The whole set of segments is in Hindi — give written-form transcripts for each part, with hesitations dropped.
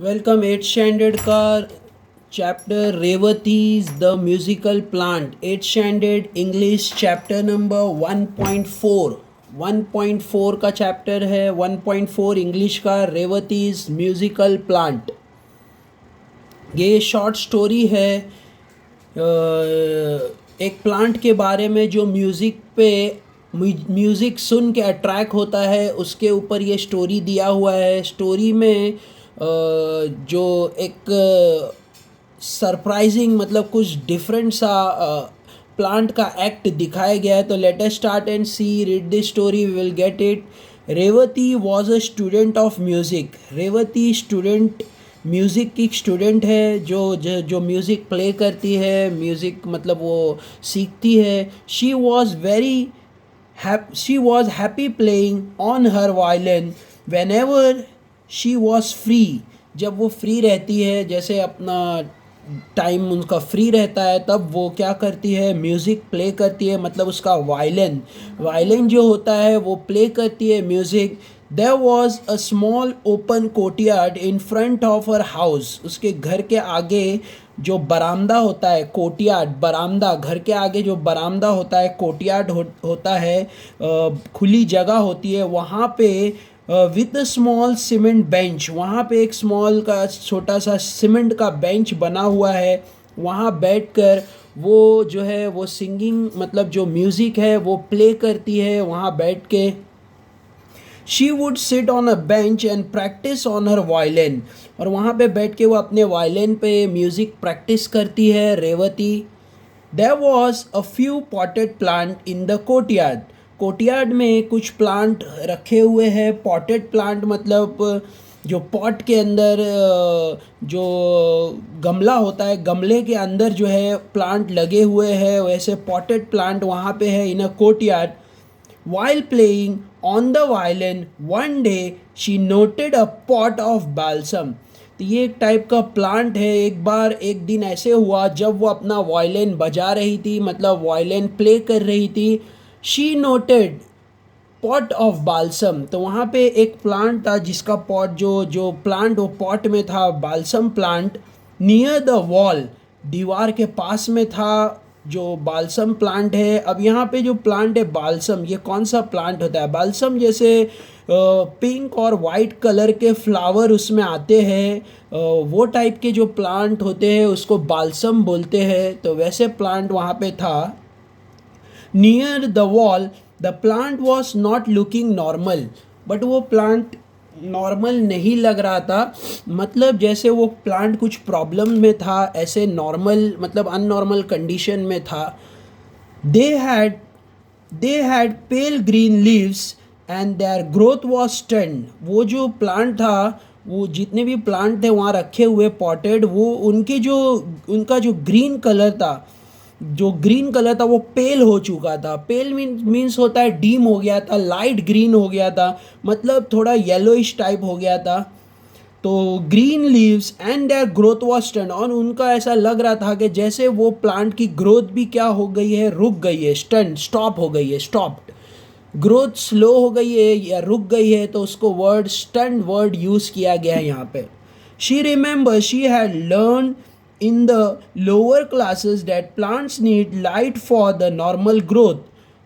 वेलकम 8th स्टैंडर्ड का chapter Revathi's the musical plant. 8th standard English chapter number 1.4 1.4 का चैप्टर है। 1.4 इंग्लिश का रेवतीज म्यूजिकल प्लांट। ये शॉर्ट स्टोरी है एक प्लांट के बारे में जो म्यूज़िक सुन के अट्रैक्ट होता है, उसके ऊपर ये स्टोरी दिया हुआ है। स्टोरी में जो एक सरप्राइजिंग मतलब कुछ डिफरेंट सा प्लांट का एक्ट दिखाया गया है। तो let us start and see read this story, we will get it. Revati was a student of music. Revati student music की स्टूडेंट है, जो म्यूज़िक प्ले करती है, म्यूज़िक मतलब वो सीखती है। She was happy playing on her violin when ever she was free. जब वो फ्री रहती है, जैसे अपना टाइम उनका फ्री रहता है, तब वो क्या करती है, म्यूज़िक प्ले करती है। मतलब उसका वायलिन जो होता है वो प्ले करती है music. There was a small open courtyard in front of her house. उसके घर के आगे जो बरामदा होता है, कोर्टयार्ड बरामदा, घर के आगे जो बरामदा होता है, कोर्टयार्ड होता है, खुली जगह होती है। वहाँ पे with a small cement bench, वहाँ पे एक स्मॉल का छोटा सा सीमेंट का बेंच बना हुआ है। वहाँ बैठकर वो जो है वो सिंगिंग मतलब जो म्यूज़िक है वो प्ले करती है वहाँ बैठ के। She would sit on a bench and practice on her violin. और वहाँ पे बैठ के वो अपने वायलिन पे म्यूज़िक प्रैक्टिस करती है Revati. There was a few potted plant in the courtyard. Courtyard में कुछ प्लांट रखे हुए हैं। पॉटेड प्लांट मतलब जो पॉट के अंदर जो गमला होता है, गमले के अंदर जो है प्लांट लगे हुए हैं, वैसे पॉटेड प्लांट वहाँ पे है इन अ courtyard. While playing on the violin, one day she noted a pot of balsam। तो ये एक टाइप का प्लांट है। एक दिन ऐसे हुआ जब वो अपना वायलिन बजा रही थी, मतलब वायलिन प्ले कर रही थी। She noted pot of balsam. तो वहाँ पे एक प्लांट था जिसका पॉट जो प्लांट वो पॉट में था, balsam plant. Near the wall, दीवार के पास में था जो बाल्सम प्लांट है। अब यहाँ पे जो प्लांट है बाल्सम, ये कौन सा प्लांट होता है? बाल्सम जैसे पिंक और वाइट कलर के फ्लावर उसमें आते हैं, वो टाइप के जो प्लांट होते हैं उसको बाल्सम बोलते हैं। तो वैसे प्लांट वहाँ पे था। Near the wall the plant was not looking normal. But वो प्लांट नॉर्मल नहीं लग रहा था, मतलब जैसे वो प्लांट कुछ प्रॉब्लम में था, ऐसे नॉर्मल मतलब अननॉर्मल कंडीशन में था। They had they had pale green leaves and their growth was stunted. वो जो प्लांट था, वो जितने भी प्लांट थे वहाँ रखे हुए पॉटेड, वो उनका जो ग्रीन कलर था, वो पेल हो चुका था। पेल मीन्स होता है डीम हो गया था, लाइट ग्रीन हो गया था, मतलब थोड़ा येलोइश टाइप हो गया था। तो green leaves and their growth was stunned. और उनका ऐसा लग रहा था कि जैसे वो प्लांट की ग्रोथ भी क्या हो गई है, रुक गई है, स्टन्ड स्टॉप हो गई है, स्टॉप्ड। ग्रोथ स्लो हो गई है या रुक गई है, तो उसको वर्ड स्टन्ड वर्ड यूज़ किया गया है यहाँ पे। She remember she had learn in the lower classes that plants need light for the normal growth।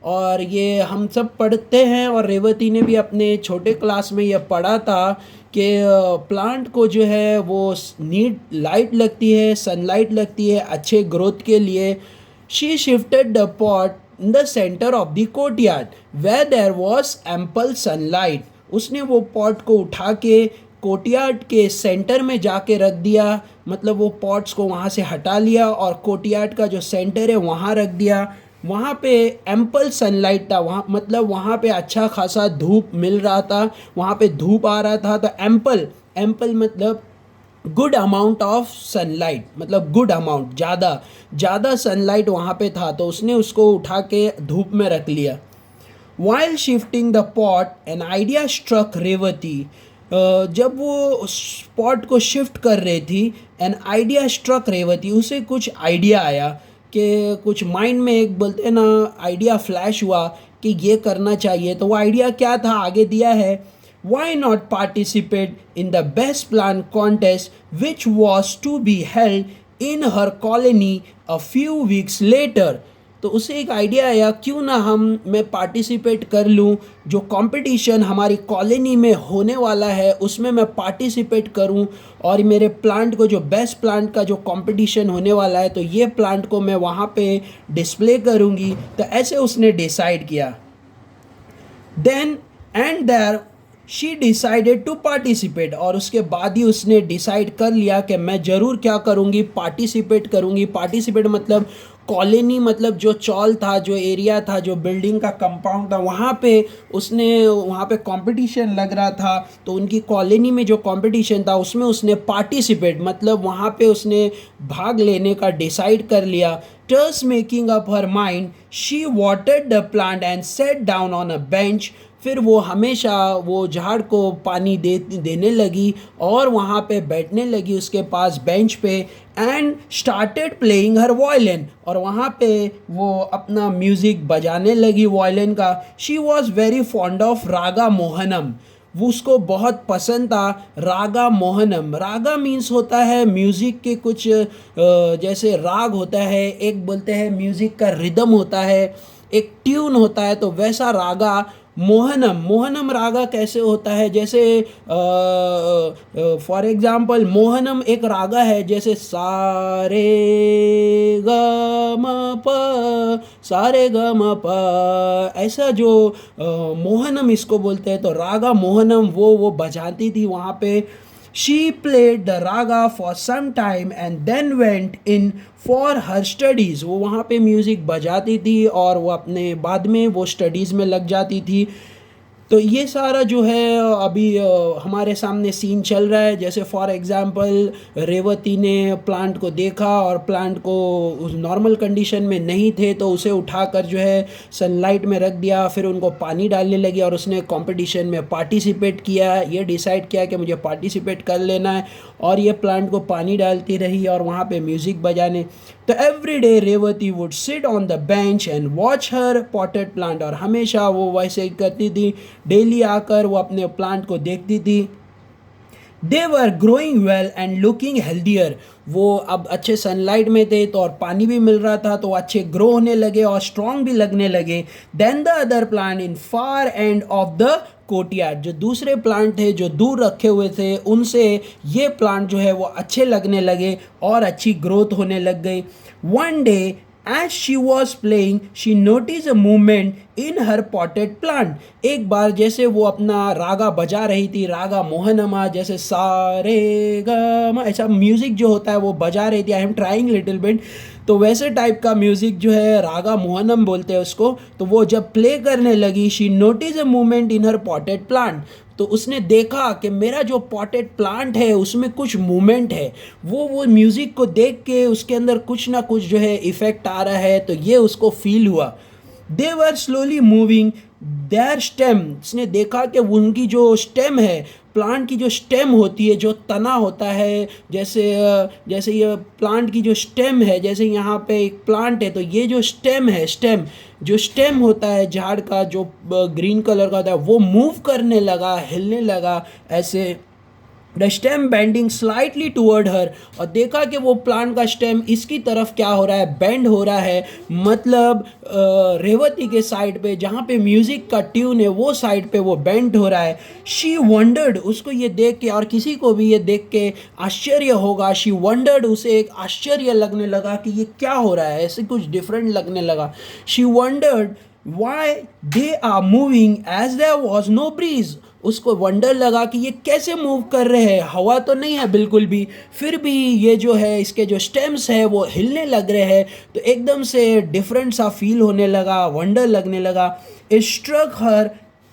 और ये हम सब पढ़ते हैं, और रेवती ने भी अपने छोटे क्लास में ये पढ़ा था कि प्लांट को जो है वो नीड लाइट लगती है, सनलाइट लगती है अच्छे ग्रोथ के लिए। She shifted the pot in the centre of the courtyard where there was ample sunlight. उसने वो पॉट को उठा के कोर्टयार्ड के सेंटर में जाके रख दिया, मतलब वो पॉट्स को वहाँ से हटा लिया और कोर्टयार्ड का जो सेंटर है वहाँ रख दिया। वहाँ पे एम्पल सनलाइट था, वहाँ मतलब वहाँ पे अच्छा खासा धूप मिल रहा था, वहाँ पे धूप आ रहा था। तो एम्पल एम्पल मतलब गुड अमाउंट ऑफ सनलाइट, मतलब गुड अमाउंट, ज़्यादा सनलाइट वहाँ पे था, तो उसने उसको उठा के धूप में रख लिया। While shifting the pot, an idea struck Revati. जब वो पॉट को शिफ्ट कर रही थी, एन आइडिया स्ट्रक रेवती, उसे कुछ आइडिया आया कि कुछ माइंड में एक बोलते हैं ना, आइडिया फ्लैश हुआ कि ये करना चाहिए। तो वो आइडिया क्या था आगे दिया है। why not participate in the best plan contest which was to be held in her colony a few weeks later. तो उसे एक आइडिया आया, क्यों ना मैं पार्टिसिपेट कर लूँ, जो कंपटीशन हमारी कॉलोनी में होने वाला है उसमें मैं पार्टिसिपेट करूँ, और मेरे प्लांट को, जो बेस्ट प्लांट का जो कंपटीशन होने वाला है, तो ये प्लांट को मैं वहाँ पे डिस्प्ले करूँगी। तो ऐसे उसने डिसाइड किया। Then and there she decided to participate, और उसके बाद ही उसने डिसाइड कर लिया कि मैं ज़रूर क्या करूँगी, पार्टिसिपेट करूँगी। पार्टिसिपेट मतलब कॉलोनी, मतलब जो चौल था, जो एरिया था, जो बिल्डिंग का कंपाउंड था, वहाँ पे उसने, वहाँ पे कंपटीशन लग रहा था, तो उनकी कॉलोनी में जो कंपटीशन था उसमें उसने पार्टिसिपेट मतलब वहाँ पे उसने भाग लेने का डिसाइड कर लिया। Thus making up her mind, she watered the plant and sat down on a bench. फिर वो हमेशा वो झाड़ को पानी देने लगी और वहाँ पे बैठने लगी उसके पास बेंच पे, and started playing her violin, और वहाँ पे वो अपना म्यूज़िक बजाने लगी वायलिन का। She was very fond of raga Mohanam, वो उसको बहुत पसंद था रागा मोहनम। रागा मीन्स होता है म्यूज़िक के कुछ जैसे राग होता है, एक बोलते हैं म्यूज़िक का रिदम होता है, एक ट्यून होता है, तो वैसा रागा मोहनम। मोहनम रागा कैसे होता है, जैसे फॉर एग्जांपल मोहनम एक रागा है, जैसे सारे ग म प, सारे ग म प, ऐसा जो मोहनम इसको बोलते हैं। तो रागा मोहनम वो बजाती थी वहाँ पे। She played the raga for some time and then went in for her studies. वो वहाँ पे म्यूज़िक बजाती थी और वो अपने बाद में वो स्टडीज़ में लग जाती थी। तो ये सारा जो है अभी हमारे सामने सीन चल रहा है। जैसे फॉर एग्ज़ाम्पल रेवती ने प्लांट को देखा और प्लांट को उस नॉर्मल कंडीशन में नहीं थे, तो उसे उठाकर जो है सनलाइट में रख दिया, फिर उनको पानी डालने लगी और उसने कंपटीशन में पार्टिसिपेट किया। ये डिसाइड किया कि मुझे पार्टिसिपेट कर लेना है, और ये प्लांट को पानी डालती रही और वहाँ पे म्यूज़िक बजाने। तो every day Revati would sit on the bench and watch her potted plant, और हमेशा वो वैसे ही करती थी, डेली आकर वो अपने प्लांट को देखती थी। They were growing well and looking healthier, वो अब अच्छे सनलाइट में थे तो और पानी भी मिल रहा था, तो अच्छे ग्रो होने लगे और स्ट्रॉन्ग भी लगने लगे। Then the other plant in far end of the courtyard, जो दूसरे प्लांट थे जो दूर रखे हुए थे, उनसे ये प्लांट जो है वो अच्छे लगने लगे और अच्छी ग्रोथ होने लग गई। One day as she was playing she noticed a movement in her potted plant. एक बार जैसे वो अपना रागा बजा रही थी, रागा मोहनमा, जैसे सारे गा, ऐसा म्यूज़िक जो होता है वो बजा रही थी। I am trying little bit, तो वैसे टाइप का म्यूज़िक जो है रागा मोहनम बोलते हैं उसको। तो वो जब प्ले करने लगी, she notice a movement in her potted plant, तो उसने देखा कि मेरा जो पॉटेड प्लांट है उसमें कुछ मूवमेंट है। वो म्यूज़िक को देख के उसके अंदर कुछ ना कुछ जो है इफ़ेक्ट आ रहा है, तो ये उसको फील हुआ। दे वर स्लोली मूविंग देयर स्टेम, उसने देखा कि उनकी जो स्टेम है, प्लांट की जो स्टेम होती है, जो तना होता है, जैसे ये प्लांट की जो स्टेम है, जैसे यहाँ पे एक प्लांट है, तो ये जो स्टेम है, जो स्टेम होता है झाड़ का, जो ग्रीन कलर का होता है, वो मूव करने लगा, हिलने लगा ऐसे। The stem bending slightly toward her, और देखा कि वो प्लांट का स्टेम इसकी तरफ क्या हो रहा है, बेंड हो रहा है, मतलब रेवती के साइड पे जहाँ पे म्यूज़िक का ट्यून है वो साइड पे वो बेंड हो रहा है। शी वंडर्ड, उसको ये देख के, और किसी को भी ये देख के आश्चर्य होगा, शी वंडर्ड, उसे एक आश्चर्य लगने लगा कि ये क्या हो रहा है, ऐसे कुछ डिफरेंट लगने लगा। She wondered why they are moving as there was no breeze, उसको वंडर लगा कि ये कैसे मूव कर रहे हैं, हवा तो नहीं है बिल्कुल भी, फिर भी ये जो है इसके जो स्टेम्स है वो हिलने लग रहे हैं। तो एकदम से डिफरेंट सा फील होने लगा, वंडर लगने लगा। It struck her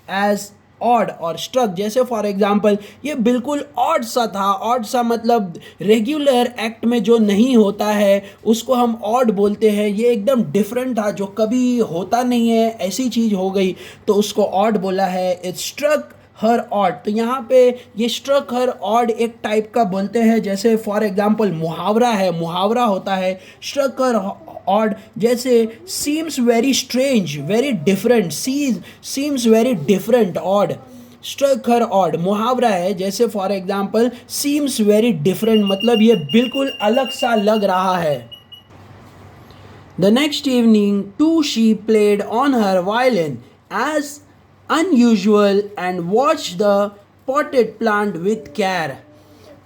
as odd, और स्ट्रक जैसे फॉर एग्जांपल ये बिल्कुल ऑड सा था। ऑड सा मतलब रेगुलर एक्ट में जो नहीं होता है उसको हम ऑड बोलते हैं। ये एकदम डिफरेंट था, जो कभी होता नहीं है, ऐसी चीज़ हो गई तो उसको ऑड बोला है। इट स्ट्रक हर ऑड, तो यहाँ पे ये स्ट्रक हर ऑड एक टाइप का बोलते हैं, जैसे फॉर एग्जांपल मुहावरा है, मुहावरा होता है स्ट्रक हर ऑड, जैसे seems very strange, very different, seems very different, odd. Struck her odd मुहावरा है, जैसे for example seems very different, मतलब ये बिल्कुल अलग सा लग रहा है. The next evening, too, she played on her violin as unusual and watched the potted plant with care.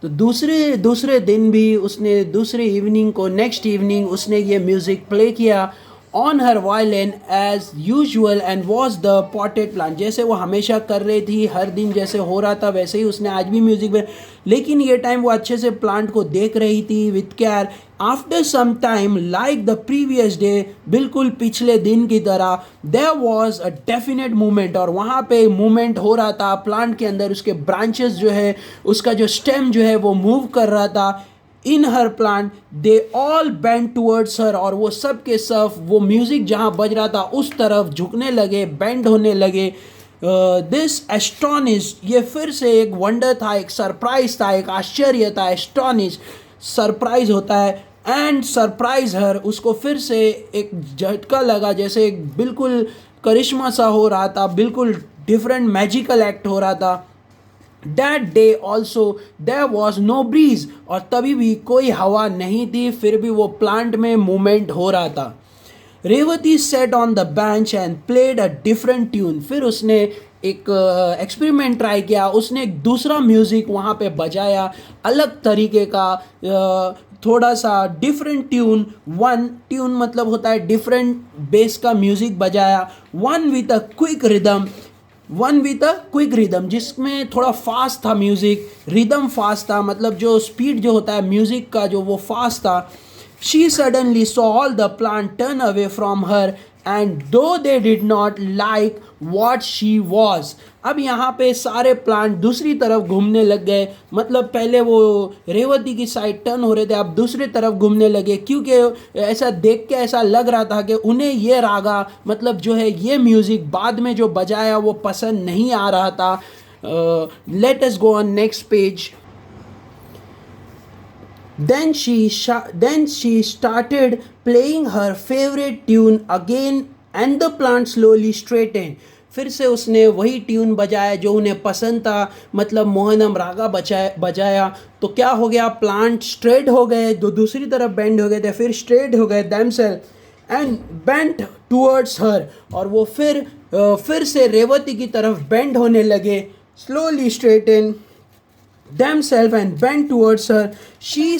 तो दूसरे दूसरे दिन भी उसने दूसरे इवनिंग को नेक्स्ट इवनिंग उसने ये म्यूज़िक प्ले किया on her violin as usual and was the potted plant, जैसे वो हमेशा कर रही थी, हर दिन जैसे हो रहा था वैसे ही उसने आज भी म्यूज़िक में, लेकिन ये टाइम वो अच्छे से प्लांट को देख रही थी with care. After some time like the previous day, बिल्कुल पिछले दिन की तरह, there was a definite movement, और वहाँ पे मूवमेंट हो रहा था प्लांट के अंदर, उसके ब्रांचेस जो है, उसका जो स्टेम जो है वो मूव कर रहा था. In her plant they all bend towards her, और वो सब के सब वो म्यूज़िक जहाँ बज रहा था उस तरफ झुकने लगे, बेंड होने लगे. दिस एस्टॉनिश, ये फिर से एक वंडर था, एक सरप्राइज था, एक आश्चर्य था. एस्टॉनिश सरप्राइज होता है, एंड सरप्राइज हर, उसको फिर से एक झटका लगा, जैसे एक बिल्कुल करिश्मा सा हो रहा था, बिल्कुल डिफरेंट मैजिकल एक्ट हो रहा था. That day also there was no breeze, और तभी भी कोई हवा नहीं थी, फिर भी वो प्लांट में मूवमेंट हो रहा था. Revati sat on the bench and played a different tune, फिर उसने एक एक्सपेरिमेंट ट्राई किया, उसने एक दूसरा म्यूज़िक वहाँ पे बजाया, अलग तरीके का, थोड़ा सा डिफरेंट ट्यून. वन ट्यून मतलब होता है डिफरेंट बेस का म्यूज़िक बजाया. One with a quick rhythm, जिसमें थोड़ा फास्ट था म्यूज़िक, रिदम फास्ट था, मतलब जो स्पीड जो होता है म्यूज़िक का जो वो फास्ट था. She suddenly saw all the plant turn away from her and though they did not like what she was. अब यहाँ पे सारे प्लांट दूसरी तरफ घूमने लग गए, मतलब पहले वो रेवती की साइड टर्न हो रहे थे, अब दूसरी तरफ घूमने लगे, क्योंकि ऐसा देख के ऐसा लग रहा था कि उन्हें ये रागा, मतलब जो है ये म्यूज़िक बाद में जो बजाया वो पसंद नहीं आ रहा था. Let us go on next page. Then she started playing her favorite tune again and the plant slowly straightened. फिर से उसने वही ट्यून बजाया जो उन्हें पसंद था, मतलब मोहनम रागा बजाया. तो क्या हो गया, प्लांट स्ट्रेट हो गए, दूसरी तरफ बेंड हो गए थे, फिर स्ट्रेट हो गए themselves and bent towards her, और वो फिर से रेवती की तरफ बेंड होने लगे. Slowly straighten themselves and bent towards her. Her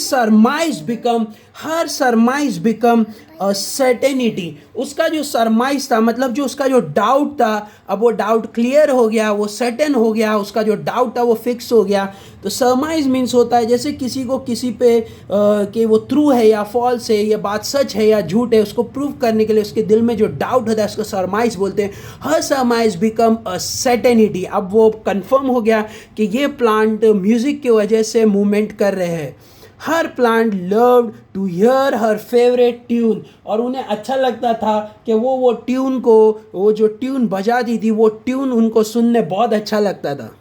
surmise become a certainty. उसका जो सरमाइज था, मतलब जो उसका जो डाउट था, अब वो डाउट क्लियर हो गया, वो सर्टेन हो गया, उसका जो डाउट था वो फिक्स हो गया. तो सरमाइज मीन्स होता है जैसे किसी को किसी पे कि वो ट्रू है या फॉल्स है, ये बात सच है या झूठ है, उसको प्रूव करने के लिए उसके दिल में जो डाउट होता है उसको सरमाइज बोलते हैं. हर सरमाइज बिकम अ सर्टेनिटी, अब वो कंफर्म हो गया कि ये प्लांट म्यूजिक की वजह से मूवमेंट कर रहे हैं. Her plant loved to hear her favourite tune, और उन्हें अच्छा लगता था कि वो ट्यून को, वो जो ट्यून बजाती थी वो ट्यून उनको सुनने बहुत अच्छा लगता था.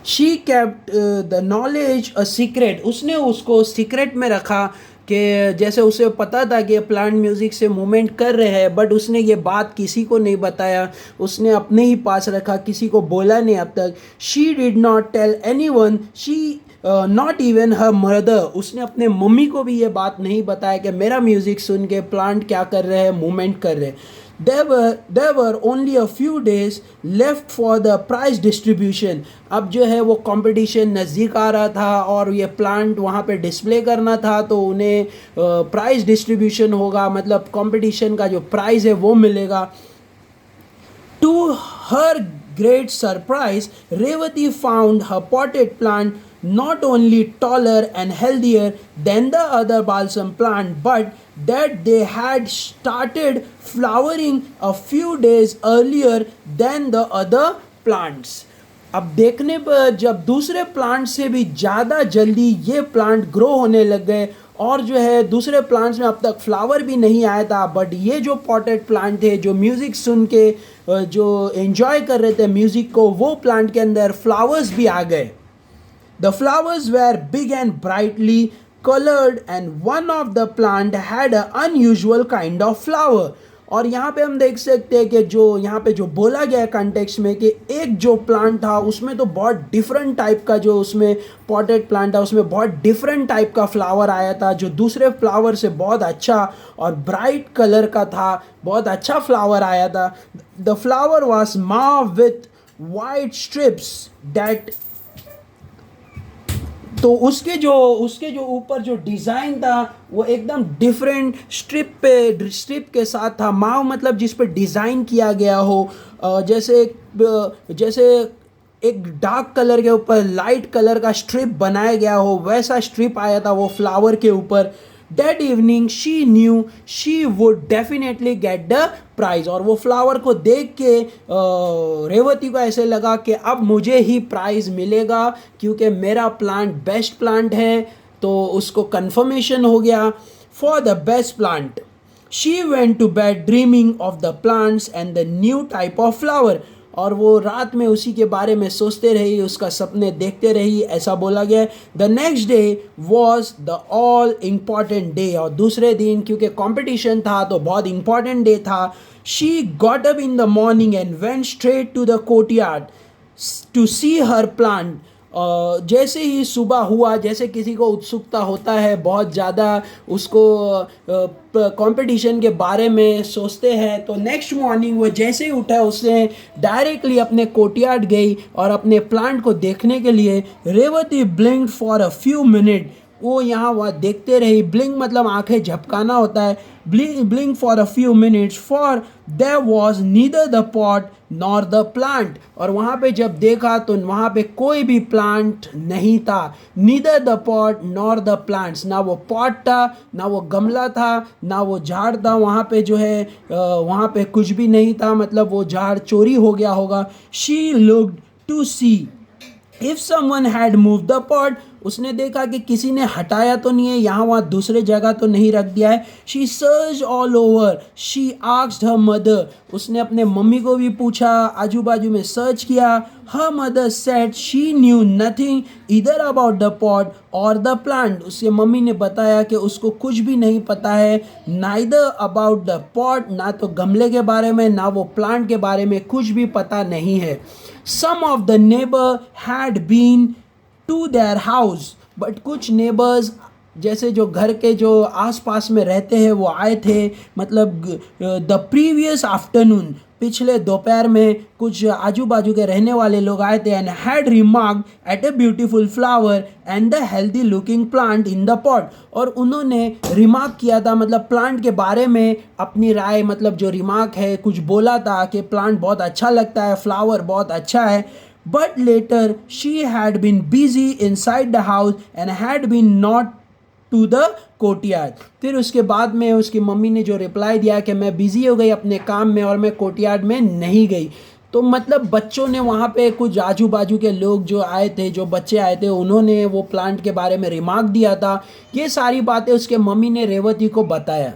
She kept the knowledge a secret, उसने उसको सीक्रेट में रखा, कि जैसे उसे पता था कि प्लांट म्यूज़िक से मूवमेंट कर रहे हैं, बट उसने ये बात किसी को नहीं बताया, उसने अपने ही पास रखा, किसी को बोला नहीं अब तक. She did not tell anyone, she not even her mother, उसने अपने मम्मी को भी ये बात नहीं बताया कि मेरा म्यूज़िक सुन के प्लांट क्या कर रहे हैं, मूवमेंट कर रहे हैं. There were only a few days left for the prize distribution. अब जो है वो कंपटीशन नज़दीक आ रहा था और ये प्लांट वहाँ पे डिस्प्ले करना था, तो उन्हें प्राइज़ डिस्ट्रीब्यूशन होगा, मतलब कंपटीशन का जो प्राइज़ है वो मिलेगा. To her great surprise, Revati found her potted plant not only taller and healthier than the other balsam plant, but that they had started flowering a few days earlier than the other plants. अब देखने पर जब दूसरे प्लांट से भी ज़्यादा जल्दी ये प्लांट ग्रो होने लग गए, और जो है दूसरे प्लांट्स में अब तक फ्लावर भी नहीं आया था, बट ये जो पॉटेड प्लांट थे जो म्यूज़िक सुन के जो एंजॉय कर रहे थे म्यूज़िक को, वो प्लांट के अंदर फ्लावर्स भी आ गए. The flowers were big and brightly colored, and one of the plant had an unusual kind of flower. और यहाँ पे हम देख सकते हैं कि जो यहाँ पे जो बोला गया है कंटेक्स्ट में कि एक जो प्लांट था उसमें तो बहुत डिफरेंट टाइप का जो उसमें पॉटेड प्लांट था उसमें बहुत डिफरेंट टाइप का फ्लावर आया था जो दूसरे फ्लावर से बहुत अच्छा और ब्राइट कलर का था, बहुत अच्छा फ्लावर आया था। The flower was marked with white strips that, तो उसके जो ऊपर जो डिज़ाइन था वो एकदम डिफरेंट स्ट्रिप के साथ था। माव मतलब जिस पे डिज़ाइन किया गया हो, जैसे एक डार्क कलर के ऊपर लाइट कलर का स्ट्रिप बनाया गया हो वैसा स्ट्रिप आया था वो फ्लावर के ऊपर। That evening she knew she would definitely get the prize, और वो फ्लावर को देख के रेवती को ऐसे लगा कि अब मुझे ही प्राइज मिलेगा क्योंकि मेरा प्लांट बेस्ट प्लांट है। तो उसको कंफर्मेशन हो गया for the best plant. She went to bed dreaming of the plants and the new type of flower, और वो रात में उसी के बारे में सोचते रही, उसका सपने देखते रही, ऐसा बोला गया। The next day was the all important day, और दूसरे दिन क्योंकि कंपटीशन था तो बहुत इम्पॉर्टेंट डे था। She got up in the morning and went straight to the courtyard to see her plant. जैसे ही सुबह हुआ, जैसे किसी को उत्सुकता होता है बहुत ज़्यादा, उसको कंपटीशन के बारे में सोचते हैं, तो नेक्स्ट मॉर्निंग वो जैसे ही उठा उसने डायरेक्टली अपने कोर्टयार्ड गई और अपने प्लांट को देखने के लिए। Revati blinked for a few minute, वो यहाँ वह देखते रही। ब्लिंक मतलब आंखें झपकाना होता है। Blink for a few minutes for their was neither the pot nor the plant, और वहाँ पे जब देखा तो वहाँ पे कोई भी प्लांट नहीं था। Neither the pot nor the plants, ना वो पॉट था ना वो गमला था ना वो झाड़ था, वहाँ पे जो है वहाँ पे कुछ भी नहीं था, मतलब वो झाड़ चोरी हो गया होगा। She looked to see if someone had move the pot, उसने देखा कि किसी ने हटाया तो नहीं है, यहाँ वहाँ दूसरे जगह तो नहीं रख दिया है। She search all over, she asked her mother, उसने अपने मम्मी को भी पूछा, आजू बाजू में सर्च किया। Her mother said she knew nothing इधर अबाउट द पॉट और द प्लांट, उसके मम्मी ने बताया कि उसको कुछ भी नहीं पता है, नाइदर अबाउट द पॉट, ना तो गमले के बारे में ना वो प्लांट के बारे में कुछ भी पता नहीं है। Some of the neighbor had been to their house, but कुछ neighbors जैसे जो घर के जो आसपास में रहते हैं वो आए थे, मतलब द प्रीवियस आफ्टरनून, पिछले दोपहर में कुछ आजू बाजू के रहने वाले लोग आए थे। And had remarked at a beautiful flower and the healthy looking plant in the pot, और उन्होंने रिमार्क किया था, मतलब प्लांट के बारे में अपनी राय, मतलब जो रिमार्क है कुछ बोला था कि प्लांट बहुत अच्छा लगता है, फ्लावर बहुत अच्छा है। But later she had been busy inside the house and had been not to the courtyard, फिर उसके बाद में उसकी मम्मी ने जो रिप्लाई दिया कि मैं बिजी हो गई अपने काम में और मैं कोर्टयार्ड में नहीं गई। तो मतलब बच्चों ने वहाँ पे कुछ आजू बाजू के लोग जो आए थे, जो बच्चे आए थे, उन्होंने वो प्लांट के बारे में रिमार्क दिया था। ये सारी बातें उसके मम्मी ने रेवती को बताया।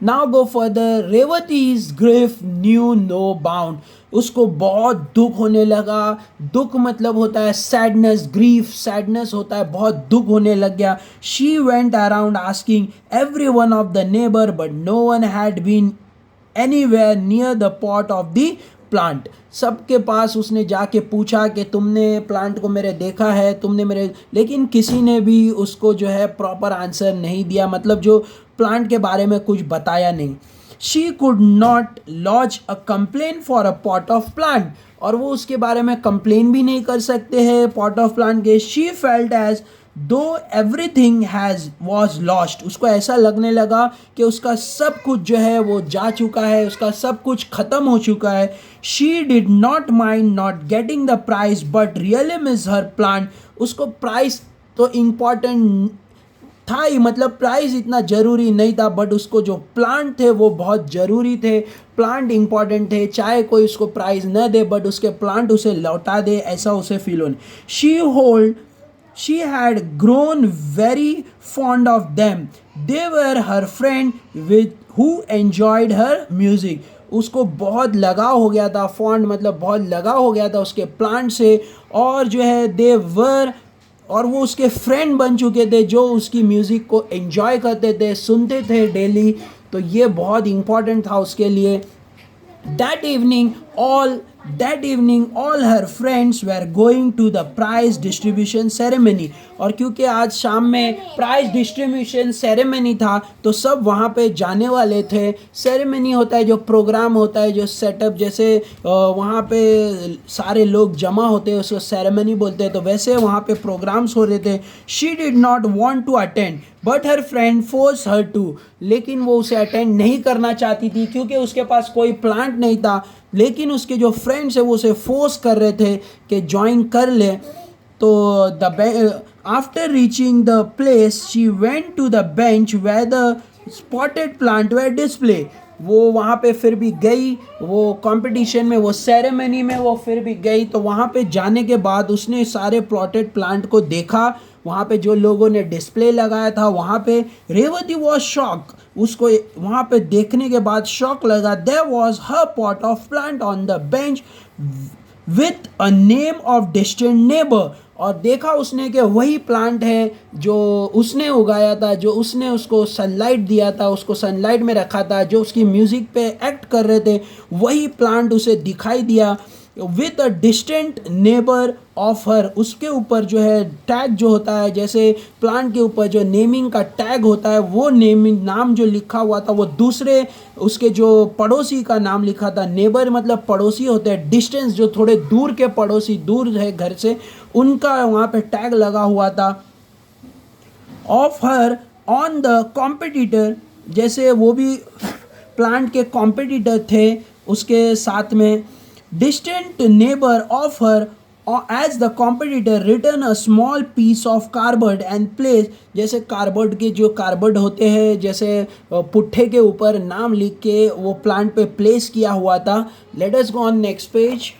Now go further. Revathi's grief knew no bound, उसको बहुत दुख होने लगा। दुख मतलब होता है सैडनेस, ग्रीफ सैडनेस होता है, बहुत दुख होने लग गया। She went around asking every one of the neighbour but no one had been anywhere near the pot of the plant, सबके पास उसने जाके पूछा कि तुमने प्लांट को मेरे देखा है, तुमने मेरे, लेकिन किसी ने भी उसको जो है प्रॉपर आंसर नहीं दिया, मतलब जो प्लांट के बारे में कुछ बताया नहीं। She could not launch a complain for a pot of plant, और वो उसके बारे में कंप्लेन भी नहीं कर सकते हैं पॉट ऑफ प्लांट के। शी फेल्ट एज दो एवरीथिंग हैज़ वॉज लॉस्ट, उसको ऐसा लगने लगा कि उसका सब कुछ जो है वो जा चुका है, उसका सब कुछ ख़त्म हो चुका है। She did not mind not getting the prize but really miss her plant, उसको प्राइज तो इम्पॉर्टेंट था ही, मतलब प्राइज इतना ज़रूरी नहीं था, बट उसको जो प्लांट थे वो बहुत ज़रूरी थे, प्लांट इंपॉर्टेंट थे, चाहे कोई उसको प्राइज न दे बट उसके प्लांट उसे लौटा दे, ऐसा उसे फील होने। She had grown very fond of them. They were her friend with who enjoyed her music. उसको बहुत लगाव हो गया था, फॉन्ड मतलब बहुत लगाव हो गया था उसके प्लांट से, और जो है दे वर, और वो उसके फ्रेंड बन चुके थे जो उसकी म्यूज़िक को एंजॉय करते थे, सुनते थे डेली। तो ये बहुत इम्पॉर्टेंट था उसके लिए. That evening, all her friends were going to the prize distribution ceremony. और क्योंकि आज शाम में प्राइज डिस्ट्रीब्यूशन सेरेमनी था तो सब वहाँ पे जाने वाले थे. सेरेमनी होता है जो प्रोग्राम होता है, जो सेटअप, जैसे वहाँ पे सारे लोग जमा होते हैं उसको सेरेमनी बोलते हैं, तो वैसे वहाँ पे प्रोग्राम्स हो रहे थे. She did not want to attend but her friend force her to. लेकिन वो उसे अटेंड नहीं करना चाहती थी क्योंकि उसके पास कोई प्लांट नहीं था, लेकिन उसके जो फ्रेंड्स है वो उसे फोर्स कर रहे थे कि ज्वाइन कर ले. तो after reaching the place she went to the bench where the spotted plant were display. वो वहाँ पे फिर भी गई, वो कंपटीशन में, वो सेरेमनी में वो फिर भी गई. तो वहाँ पे जाने के बाद उसने सारे प्लॉटेड प्लांट को देखा, वहाँ पे जो लोगों ने डिस्प्ले लगाया था वहाँ पे. Revati was shock. उसको वहाँ पे देखने के बाद शॉक लगा. There was her pot of plant on the bench with a name of distant neighbour. और देखा उसने कि वही प्लांट है जो उसने उगाया था, जो उसने उसको सनलाइट दिया था, उसको सनलाइट में रखा था, जो उसकी म्यूज़िक पे एक्ट कर रहे थे, वही प्लांट उसे दिखाई दिया. With a distant neighbour of her. उसके ऊपर जो है टैग जो होता है, जैसे प्लांट के ऊपर जो नेमिंग का टैग होता है, वो नेमिंग नाम जो लिखा हुआ था वो दूसरे उसके जो पड़ोसी का नाम लिखा था. नेबर मतलब पड़ोसी होते हैं, डिस्टेंस जो थोड़े दूर के पड़ोसी, दूर है घर से, उनका वहाँ पे टैग लगा हुआ था. Of her on the competitor, जैसे वो भी प्लांट के कॉम्पिटिटर थे उसके साथ में. Distant neighbor of her as the competitor written a small piece of cardboard and placed. जैसे कार्डबोर्ड के जो कार्डबोर्ड होते हैं, जैसे पुट्ठे के ऊपर नाम लिख के वो प्लांट पे प्लेस किया हुआ था. Let us go on next page.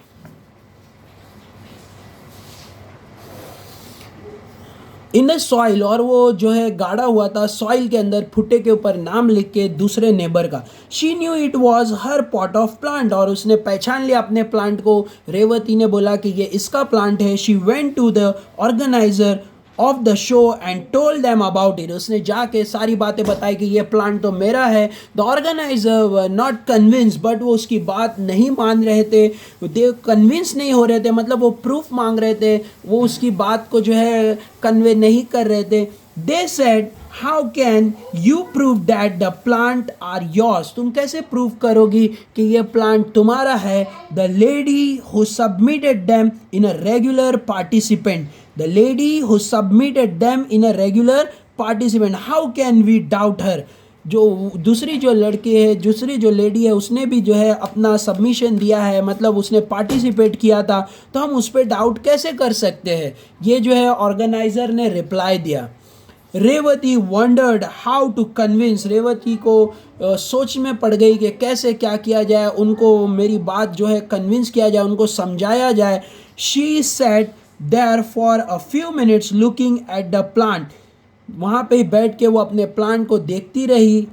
In a soil, और वो जो है गाड़ा हुआ था सॉइल के अंदर, फुट्टे के ऊपर नाम लिख के दूसरे नेबर का. She knew it was her pot of plant. और उसने पहचान लिया अपने प्लांट को. रेवती ने बोला कि ये इसका प्लांट है. She went to the organiser of the show and told them about it. उसने जाके सारी बातें बताई कि ये प्लांट तो मेरा है. The organiser were not convince, but वो उसकी बात नहीं मान रहे थे. दे कन्विंस नहीं हो रहे थे, मतलब वो प्रूफ मांग रहे थे, वो उसकी बात को जो है कन्वे नहीं कर रहे थे. They said how can you prove that the plant are yours. तुम कैसे प्रूव करोगी कि ये प्लांट तुम्हारा है. The lady who submitted them in a regular participant. The lady who submitted them in a regular participant. How can we doubt her? जो दूसरी जो लड़की है, दूसरी जो लेडी है, उसने भी जो है अपना सबमिशन दिया है, मतलब उसने पार्टिसिपेट किया था, तो हम उस पर डाउट कैसे कर सकते हैं. ये जो है ऑर्गेनाइजर ने रिप्लाई दिया. Revati wondered how to convince. Revati को सोच में पड़ गई कि कैसे क्या किया जाए, उनको मेरी बात जो है कन्विंस किया जाए, उनको समझाया जाए. She said there for a few minutes looking at the plant. वहाँ पे बैठ के वो अपने प्लांट को देखती रही.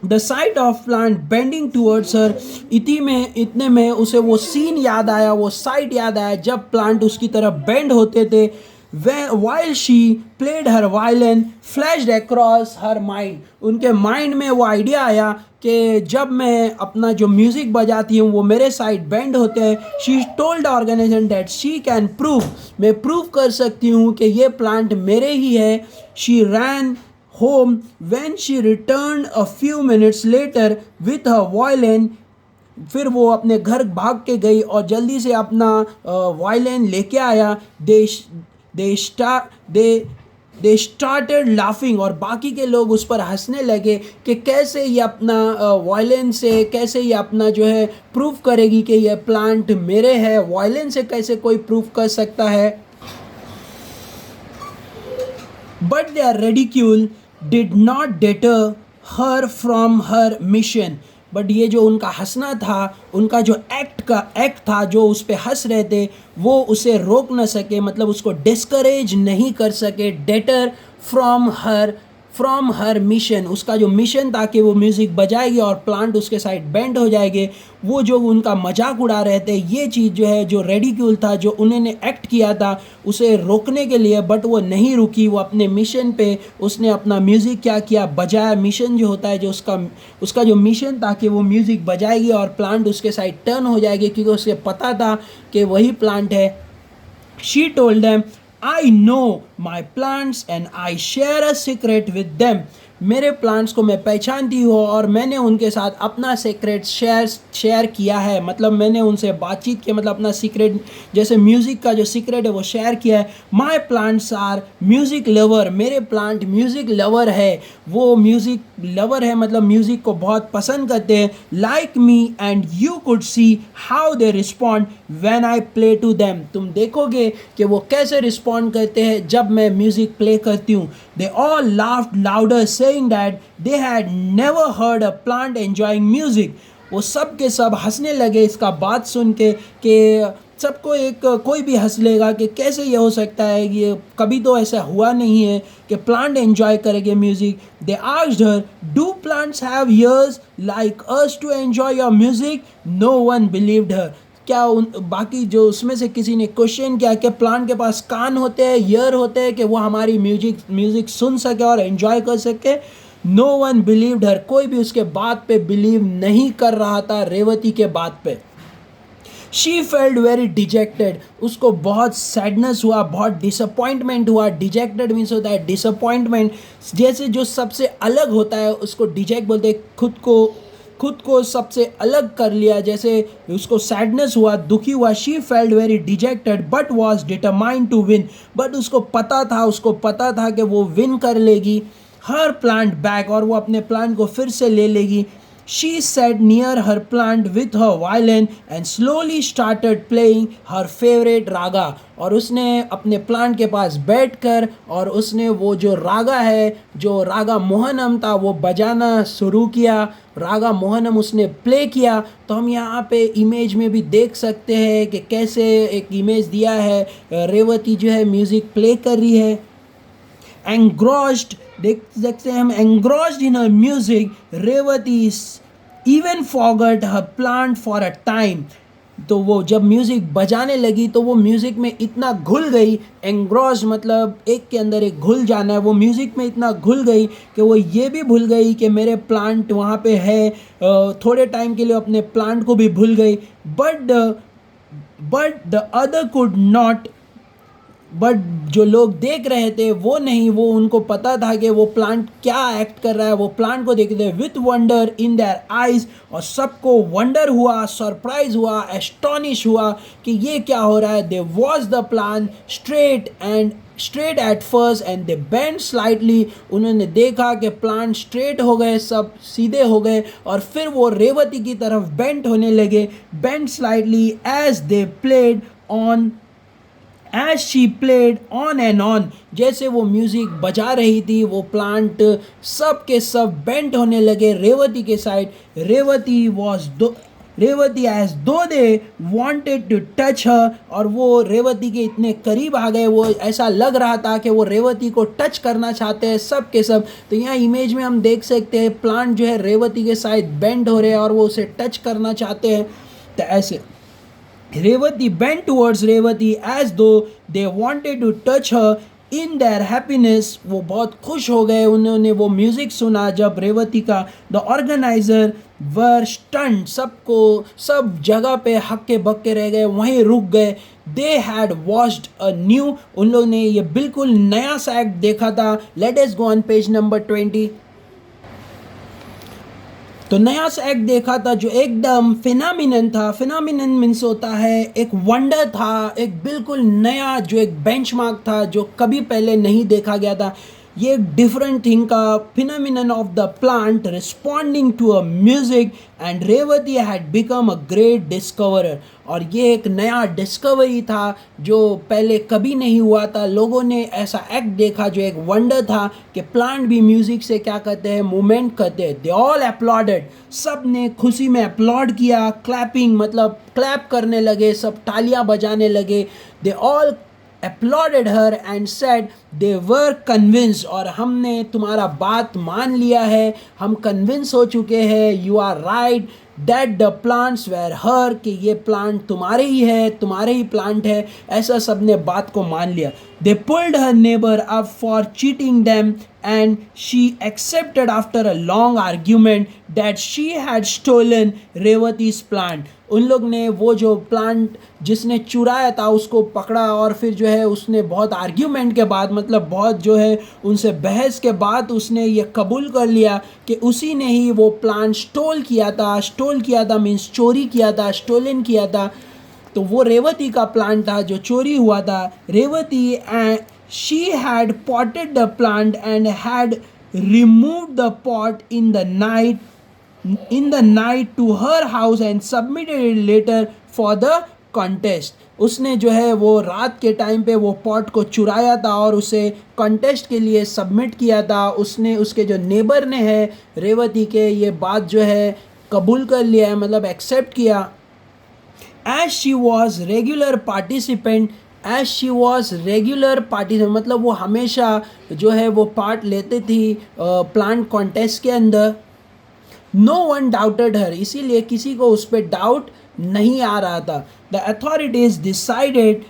The site of plant bending towards her. इतने में उसे वो सीन याद आया, वो साइट याद आया जब प्लांट उसकी तरफ बेंड होते थे. while she played her violin flashed across her mind. उनके माइंड में वो आइडिया आया कि जब मैं अपना जो म्यूज़िक बजाती हूँ वो मेरे साइड बेंड होते हैं. She told organisation that she can prove. मैं प्रूव कर सकती हूँ कि ये प्लांट मेरे ही है. She ran home when she return a few minutes later with her violin. फिर वो अपने घर भाग के गई और जल्दी से अपना वायलिन लेके आया. They started laughing. और बाकी के लोग उस पर हंसने लगे कि कैसे ये अपना वायलिन से, कैसे ये अपना जो है प्रूव करेगी कि ये प्लांट मेरे है. वायलिन से कैसे कोई प्रूव कर सकता है. But their ridicule did not deter her from her mission. But ये जो उनका हंसना था, उनका जो एक्ट था, जो उस पर हंस रहे थे, वो उसे रोक न सके, मतलब उसको डिस्करेज नहीं कर सके. Debtor from her from her mission, उसका जो मिशन था कि वो म्यूज़िक बजाएगी और प्लांट उसके साइड बेंड हो जाएंगे, वो जो उनका मजाक उड़ा रहे थे, ये चीज़ जो है जो रेडिक्यूल था, जो उन्होंने एक्ट किया था उसे रोकने के लिए, बट वो नहीं रुकी, वो अपने मिशन पे उसने अपना म्यूज़िक क्या किया, बजाया। मिशन जो होता है, जो उसका जो मिशन था कि वो म्यूज़िक बजाएगी और प्लांट उसके साइड टर्न हो जाएगी, क्योंकि उसे पता था कि वही प्लांट है। She told them, I know my plants and I share a secret with them. मेरे प्लांट्स को मैं पहचानती हूँ और मैंने उनके साथ अपना सीक्रेट शेयर किया है। मतलब मैंने उनसे बातचीत की, मतलब अपना सीक्रेट, जैसे म्यूज़िक का जो सीक्रेट है वो शेयर किया है। My plants are music lover, मेरे प्लांट म्यूज़िक लवर है। वो म्यूज़िक लवर है, मतलब म्यूज़िक को बहुत पसंद करते हैं। Like me, and you could see how they respond when I play to them. तुम देखोगे कि वो कैसे रिस्पॉन्ड करते हैं जब मैं म्यूज़िक प्ले करती हूँ। They all laughed louder saying that they had never heard a plant enjoying music. वो सब के सब हंसने लगे इसका बात सुन के, कि सबको एक कोई भी हंस लेगा कि कैसे ये हो सकता है, ये कभी तो ऐसा हुआ नहीं है कि प्लांट एंजॉय करेंगे music. They asked her, do plants have ears like us to enjoy your music? No one believed her. क्या उन बाकी जो उसमें से किसी ने क्वेश्चन किया कि प्लांट के पास कान होते हैं, ईयर होते हैं, कि वो हमारी म्यूजिक सुन सके और एंजॉय कर सके? नो वन बिलीव्ड हर, कोई भी उसके बात पे बिलीव नहीं कर रहा था, रेवती के बात पे। शी फेल्ट वेरी डिजेक्टेड, उसको बहुत सैडनेस हुआ, बहुत डिसअपॉइंटमेंट हुआ। डिजेक्टेड मीन्स होता है डिसअपॉइंटमेंट, जैसे जो सबसे अलग होता है उसको डिजेक्ट बोलते हैं। खुद को सबसे अलग कर लिया, जैसे उसको सैडनेस हुआ, दुखी हुआ। She felt very dejected but was determined to win, but उसको पता था कि वो विन कर लेगी। हर प्लांट बैक, और वो अपने प्लांट को फिर से ले लेगी। She sat near her plant with her violin and slowly started playing her favorite raga. और उसने अपने प्लांट के पास बैठकर और उसने वो जो रागा है, जो रागा मोहनम था, वो बजाना शुरू किया। रागा मोहनम उसने प्ले किया। तो हम यहाँ पे इमेज में भी देख सकते हैं कि कैसे एक इमेज दिया है, रेवती जो है म्यूज़िक प्ले कर रही है। Engrossed, देख सकते हैं हम, engrossed in her music, Revati even forgot her plant for a time. तो वो जब म्यूज़िक बजाने लगी तो वो म्यूज़िक में इतना घुल गई। एंग्रॉस मतलब एक के अंदर एक घुल जाना है। वो म्यूज़िक में इतना घुल गई कि वो ये भी भूल गई कि मेरे प्लांट वहाँ पे है। थोड़े टाइम के लिए अपने प्लांट को भी भूल गई। But the other could not, but जो लोग देख रहे थे वो नहीं, वो उनको पता था कि वो प्लांट क्या एक्ट कर रहा है। वो प्लांट को देखते थे with wonder in their eyes, और सबको वंडर हुआ, सरप्राइज हुआ, एस्टॉनिश हुआ कि ये क्या हो रहा है। They watch the plant straight at first and they bend slightly. उन्होंने देखा कि प्लांट स्ट्रेट हो गए, सब सीधे हो गए, और फिर वो रेवती की तरफ बेंड होने लगे। Bend slightly as they played on, as she played on and on, जैसे वो म्यूज़िक बजा रही थी वो प्लांट सब के सब बेंड होने लगे रेवती के साइड। रेवती एज दो they wanted to touch her, और वो रेवती के इतने करीब आ गए, वो ऐसा लग रहा था कि वो रेवती को टच करना चाहते हैं सब के सब। तो यहाँ इमेज में हम देख सकते हैं प्लांट जो है रेवती के साइड बेंड हो रहे हैं और वो उसे टच करना चाहते हैं। तो ऐसे Revati bent towards Revati as though they wanted to touch her. In their happiness, वो बहुत खुश हो गए, उन्होंने वो म्यूज़िक सुना जब रेवती का। द ऑर्गेनाइजर वर स्टंट, सब जगह पे हक्के बक्के रह गए, वहीं रुक गए। They had watched a new, उन लोगों ने ये बिल्कुल नया सा एक्ट देखा था। Let us go on page number 20। तो नया सा एक्ट देखा था जो एकदम फिनोमिनन था। फिनोमिनन मीन्स होता है एक वंडर था, एक बिल्कुल नया, जो एक बेंचमार्क था जो कभी पहले नहीं देखा गया था। ये एक डिफरेंट थिंग का phenomenon of the plant responding to a music, and Revati had become a great discoverer. और ये एक नया डिस्कवरी था जो पहले कभी नहीं हुआ था। लोगों ने ऐसा एक्ट देखा जो एक वंडर था कि प्लांट भी म्यूज़िक से क्या करते हैं, मूवमेंट करते हैं। दे ऑल अपलॉडेड, सब ने खुशी में अपलॉड किया। क्लैपिंग मतलब क्लैप करने लगे, सब तालियां बजाने लगे। They all applauded her and said they were convinced, और हमने तुम्हारा बात मान लिया है, हम convince हो चुके हैं, you are right that the plants were her, कि ये प्लांट तुम्हारे ही है, तुम्हारे ही प्लांट है, ऐसा सबने बात को मान लिया. They pulled her neighbor up for cheating them and she accepted after a long argument that she had stolen रेवती's plant. उन लोग ने वो जो प्लांट जिसने चुराया था उसको पकड़ा और फिर जो है उसने बहुत आर्ग्यूमेंट के बाद, मतलब बहुत जो है उनसे बहस के बाद उसने ये कबूल कर लिया कि उसी ने ही वो प्लांट स्टोल किया था मीन्स चोरी किया था, स्टोलन किया था. तो वो रेवती का प्लांट था जो चोरी हुआ था. Revati she had potted the plant and had removed the pot in the night to her house and submitted it later for the contest. उसने जो है वो रात के टाइम पे वो पॉट को चुराया था और उसे कॉन्टेस्ट के लिए सबमिट किया था. उसने उसके जो नेबर ने है रेवती के ये बात जो है कबूल कर लिया है, मतलब एक्सेप्ट किया. As she was regular participant, मतलब वो हमेशा जो है वो पार्ट लेते थी प्लांट कॉन्टेस्ट के अंदर. नो वन डाउटेड हर, इसीलिए किसी को उस पर डाउट नहीं आ रहा था. द अथॉरिटीज डिसाइडेड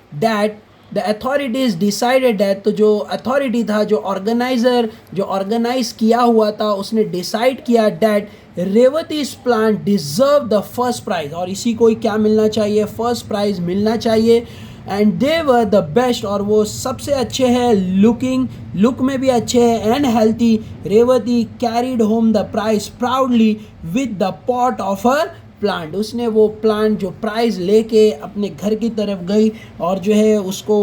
दैट, तो जो अथॉरिटी था, जो ऑर्गेनाइज किया हुआ था, उसने डिसाइड किया that Revathi's plant deserve the first prize, और इसी को ही क्या मिलना चाहिए, फर्स्ट प्राइज मिलना चाहिए. And they were the best, और वो सबसे अच्छे हैं, लुक में भी अच्छे हैं, and healthy. Revati carried home the prize proudly with the pot of her plant. उसने वो प्लांट जो प्राइज लेके अपने घर की तरफ गई और जो है उसको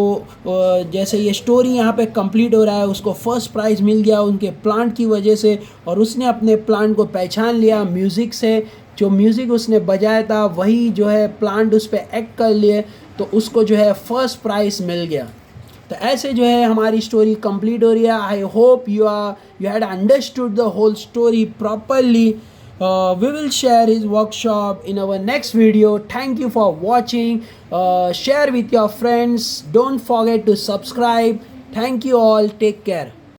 जैसे ये स्टोरी यहाँ पे कंप्लीट हो रहा है, उसको फर्स्ट प्राइज़ मिल गया उनके प्लांट की वजह से. और उसने अपने प्लांट को पहचान लिया म्यूज़िक से, जो म्यूज़िक उसने बजाया था वही जो है प्लांट उस पर एक्ट कर लिए, तो उसको जो है फर्स्ट प्राइज़ मिल गया. तो ऐसे जो है हमारी स्टोरी कंप्लीट हो रही है. I hope you had understood the whole story properly. We will share his workshop in our next video. Thank you for watching. Share with your friends. Don't forget to subscribe. Thank you all. Take care.